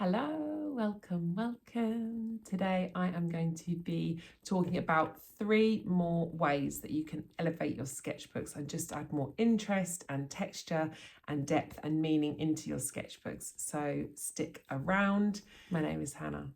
Hello, welcome. Today I am going to be talking about 3 more ways that you can elevate your sketchbooks and just add more interest and texture and depth and meaning into your sketchbooks. So stick around. My name is Hannah.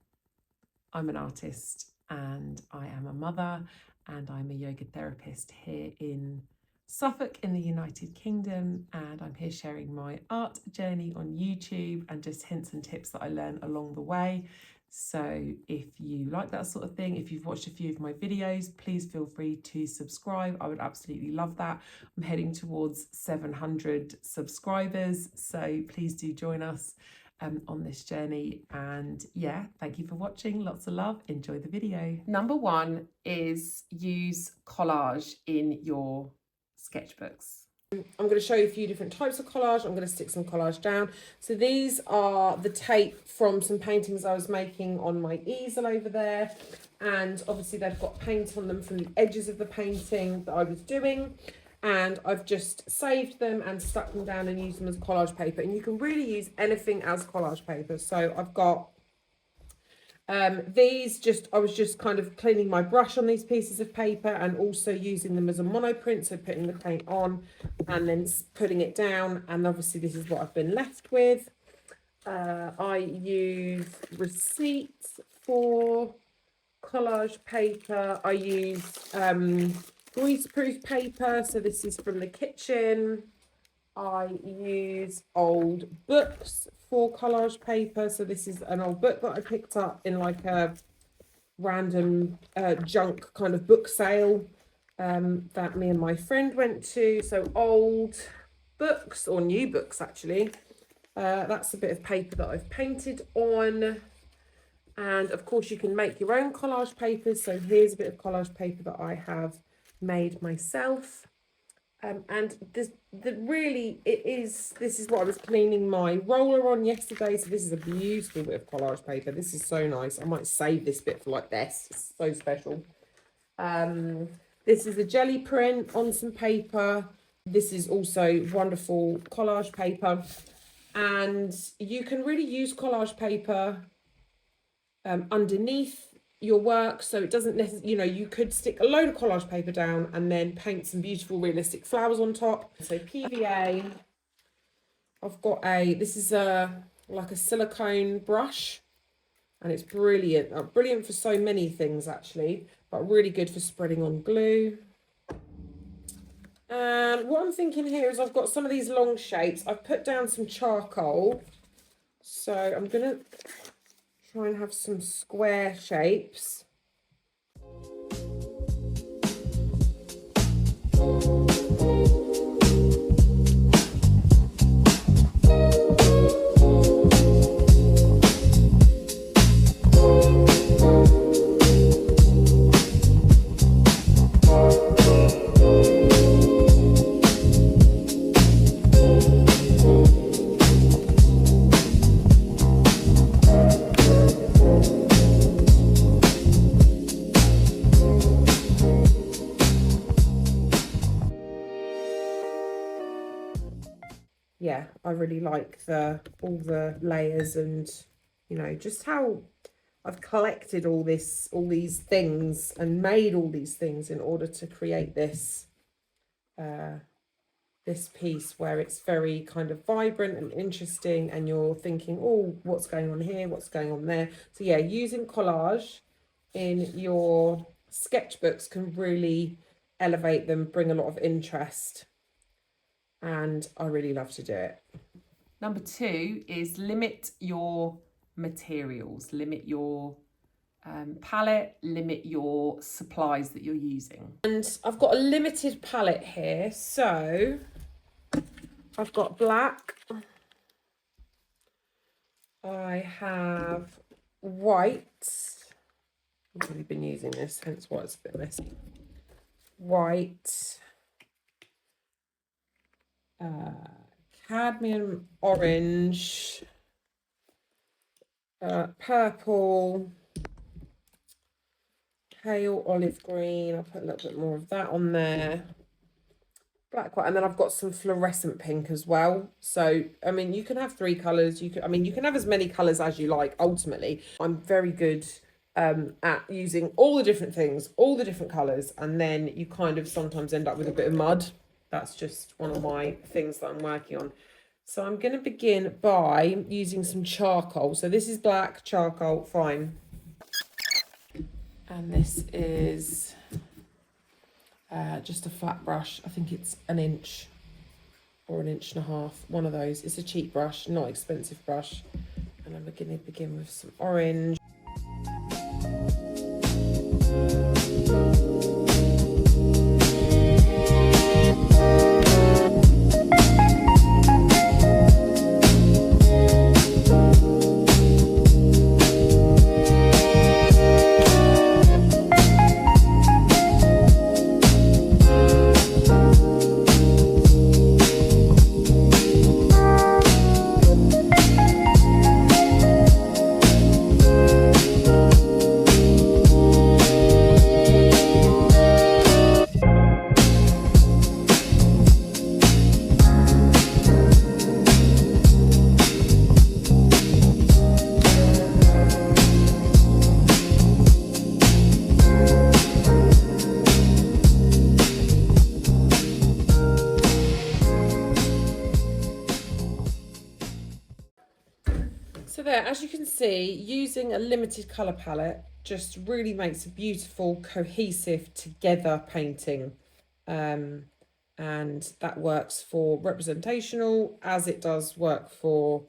I'm an artist and I am a mother and I'm a yoga therapist here in Suffolk in the United Kingdom, and I'm here sharing my art journey on YouTube and just hints and tips that I learn along the way. So if you like that sort of thing, if you've watched a few of my videos, please feel free to subscribe. I would absolutely love that. I'm heading towards 700 subscribers, so please do join us on this journey. And yeah, thank you for watching. Lots of love. Enjoy the video. Number 1 is use collage in your sketchbooks. I'm going to show you a few different types of collage. I'm going to stick some collage down. So these are the tape from some paintings I was making on my easel over there. And obviously they've got paint on them from the edges of the painting that I was doing. And I've just saved them and stuck them down and used them as collage paper. And you can really use anything as collage paper. So I've got I was just kind of cleaning my brush on these pieces of paper and also using them as a monoprint, so putting the paint on and then putting it down, and obviously this is what I've been left with. I use receipts for collage paper. I use greaseproof paper, so this is from the kitchen. I use old books for collage paper. So this is an old book that I picked up in like a random junk kind of book sale that me and my friend went to. So old books, or new books actually. That's a bit of paper that I've painted on. And of course you can make your own collage papers. So here's a bit of collage paper that I have made myself. And this is what I was cleaning my roller on yesterday. So this is a beautiful bit of collage paper. This is so nice. I might save this bit for like this. It's so special. This is a jelly print on some paper. This is also wonderful collage paper. And you can really use collage paper underneath your work, so it doesn't necessarily, you could stick a load of collage paper down and then paint some beautiful realistic flowers on top. So PVA, I've got this is like a silicone brush, and it's brilliant. Brilliant for so many things actually, but really good for spreading on glue. And what I'm thinking here is I've got some of these long shapes. I've put down some charcoal, so I'm gonna try and have some square shapes. Yeah, I really like all the layers, and just how I've collected all these things and made all these things in order to create this this piece where it's very kind of vibrant and interesting, and you're thinking, oh, what's going on here, what's going on there. So yeah, using collage in your sketchbooks can really elevate them, bring a lot of interest, and I really love to do it. Number 2 is limit your materials, limit your palette, limit your supplies that you're using. And I've got a limited palette here, so I've got black, I have white, I've really been using this, hence why it's a bit messy, white, cadmium orange, purple, pale olive green. I'll put a little bit more of that on there. black, white, and then I've got some fluorescent pink as well. So, I mean, you can have 3 colours. You can have as many colours as you like, ultimately. I'm very good at using all the different things, all the different colours, and then you kind of sometimes end up with a bit of mud. That's just one of my things that I'm working on. So I'm going to begin by using some charcoal. So this is black charcoal, fine. And this is just a flat brush. I think it's 1 inch or 1.5 inches. One of those. It's a cheap brush, not expensive brush. And I'm going to begin with some orange. So there, as you can see, using a limited colour palette just really makes a beautiful, cohesive, together painting. And that works for representational as it does work for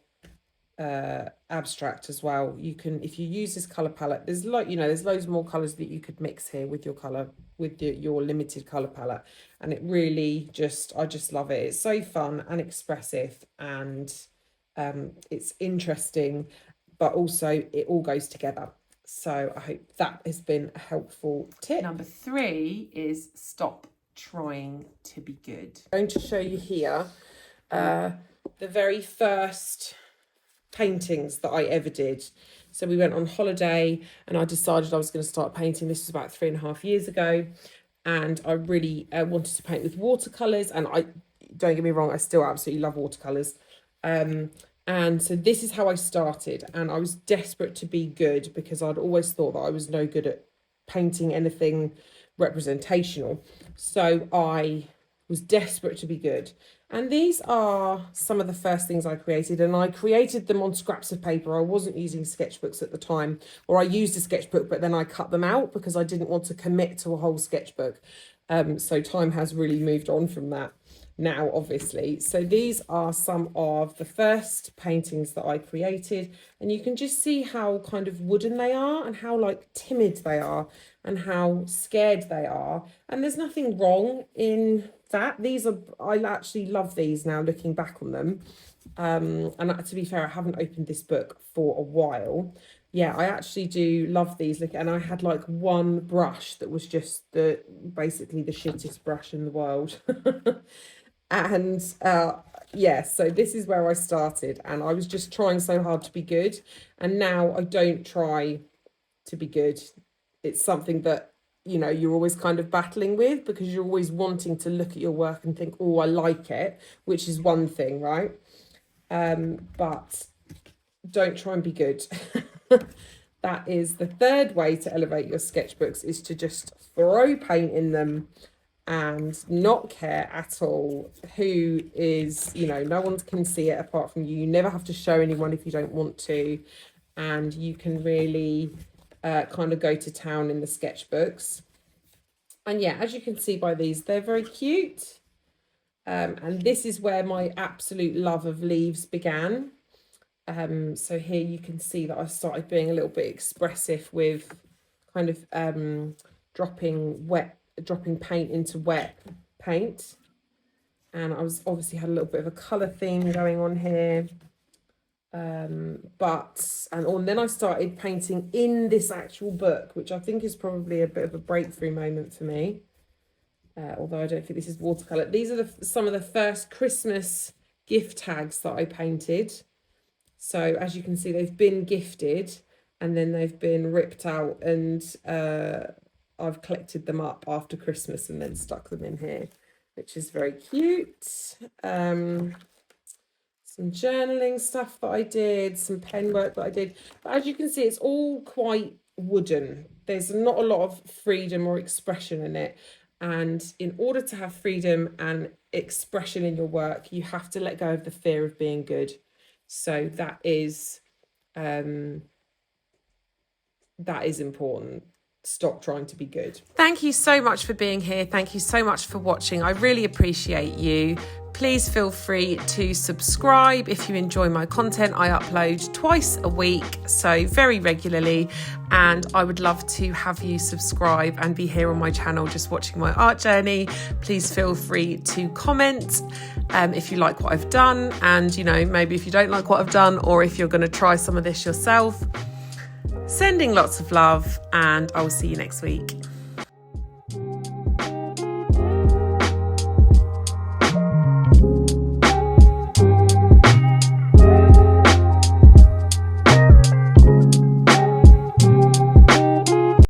abstract as well. You can, if you use this colour palette, there's there's loads more colours that you could mix here with your colour, with your limited colour palette. And it really I just love it. It's so fun and expressive, and it's interesting, but also it all goes together. So I hope that has been a helpful tip. Number 3 is stop trying to be good. I'm going to show you here the very first paintings that I ever did. So we went on holiday and I decided I was going to start painting. This was about 3.5 years ago, and I really wanted to paint with watercolours, and I don't get me wrong, I still absolutely love watercolours. And so this is how I started, and I was desperate to be good because I'd always thought that I was no good at painting anything representational. So I was desperate to be good. And these are some of the first things I created, and I created them on scraps of paper. I wasn't using sketchbooks at the time, or I used a sketchbook, but then I cut them out because I didn't want to commit to a whole sketchbook. So time has really moved on from that now, obviously. So these are some of the first paintings that I created, and you can just see how kind of wooden they are and how like timid they are and how scared they are. And there's nothing wrong in that. I actually love these now looking back on them. And to be fair, I haven't opened this book for a while. Yeah, I actually do love these. Look, and I had like one brush that was just basically the shittest brush in the world. And yeah, so this is where I started, and I was just trying so hard to be good, and now I don't try to be good. It's something that, you know, you're always kind of battling with, because you're always wanting to look at your work and think, oh, I like it, which is one thing, right? But don't try and be good. That is the third way to elevate your sketchbooks, is to just throw paint in them and not care at all who is, you know, no one can see it apart from you. You never have to show anyone if you don't want to, and you can really kind of go to town in the sketchbooks. And yeah, as you can see by these, they're very cute. And this is where my absolute love of leaves began. So here you can see that I started being a little bit expressive with kind of dropping paint into wet paint. And I was obviously had a little bit of a colour theme going on here. And then I started painting in this actual book, which I think is probably a bit of a breakthrough moment for me. Although I don't think this is watercolour. These are some of the first Christmas gift tags that I painted. So as you can see, they've been gifted and then they've been ripped out, and I've collected them up after Christmas and then stuck them in here. which is very cute. Some journaling stuff that I did, some pen work that I did. But as you can see, it's all quite wooden. There's not a lot of freedom or expression in it. And in order to have freedom and expression in your work, you have to let go of the fear of being good. So that is important. Stop trying to be good. Thank you so much for being here. Thank you so much for watching. I really appreciate you. Please feel free to subscribe if you enjoy my content. I upload twice a week, so very regularly, and I would love to have you subscribe and be here on my channel just watching my art journey. Please feel free to comment if you like what I've done, and maybe if you don't like what I've done, or if you're going to try some of this yourself. Sending lots of love, and I will see you next week.